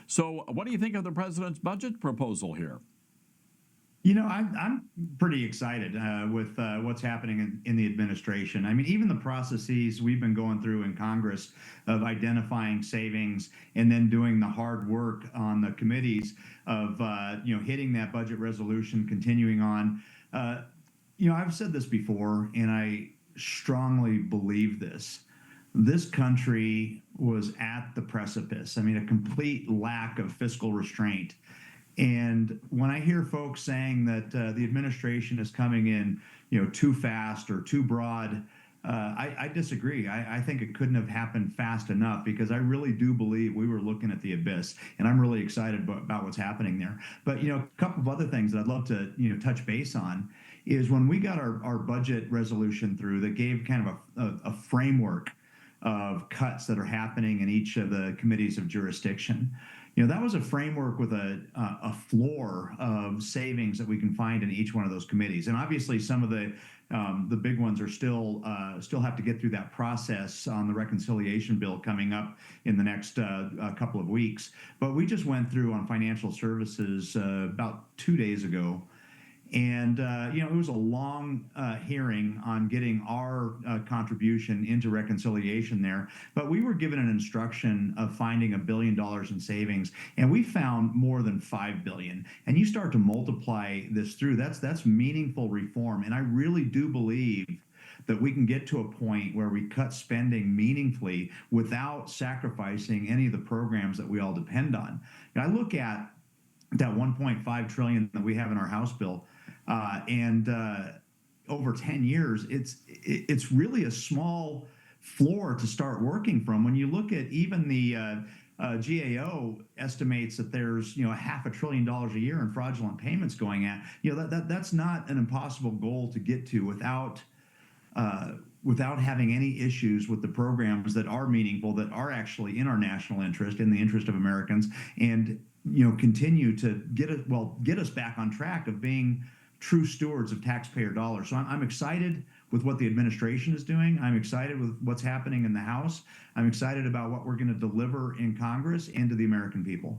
So, what do you think of the president's budget proposal here? I'm pretty excited with what's happening in the administration. I mean, even the processes we've been going through in Congress of identifying savings and then doing the hard work on the committees of hitting that budget resolution, continuing on. Uh, I've said this before, and I strongly believe this. This country was at the precipice. I mean, a complete lack of fiscal restraint. And when I hear folks saying that the administration is coming in, too fast or too broad, I disagree. I think it couldn't have happened fast enough because I really do believe we were looking at the abyss, and I'm really excited about what's happening there. But a couple of other things that I'd love to touch base on is when we got our budget resolution through that gave kind of a framework of cuts that are happening in each of the committees of jurisdiction. That was a framework with a floor of savings that we can find in each one of those committees. And obviously, some of the big ones are still have to get through that process on the reconciliation bill coming up in the next couple of weeks. But we just went through on financial services about 2 days ago, and it was a long hearing on getting our contribution into reconciliation there. But we were given an instruction of finding $1 billion in savings, and we found more than 5 billion. And you start to multiply this through. That's meaningful reform, and I really do believe that we can get to a point where we cut spending meaningfully without sacrificing any of the programs that we all depend on. And I look at that 1.5 trillion that we have in our House bill, and over 10 years, it's really a small floor to start working from. When you look at even the GAO estimates that there's $500 billion a year in fraudulent payments going at, that's not an impossible goal to get to without having any issues with the programs that are meaningful, that are actually in our national interest, in the interest of Americans, and continue to get us back on track of being true stewards of taxpayer dollars. So I'm excited with what the administration is doing. I'm excited with what's happening in the House. I'm excited about what we're going to deliver in Congress and to the American people.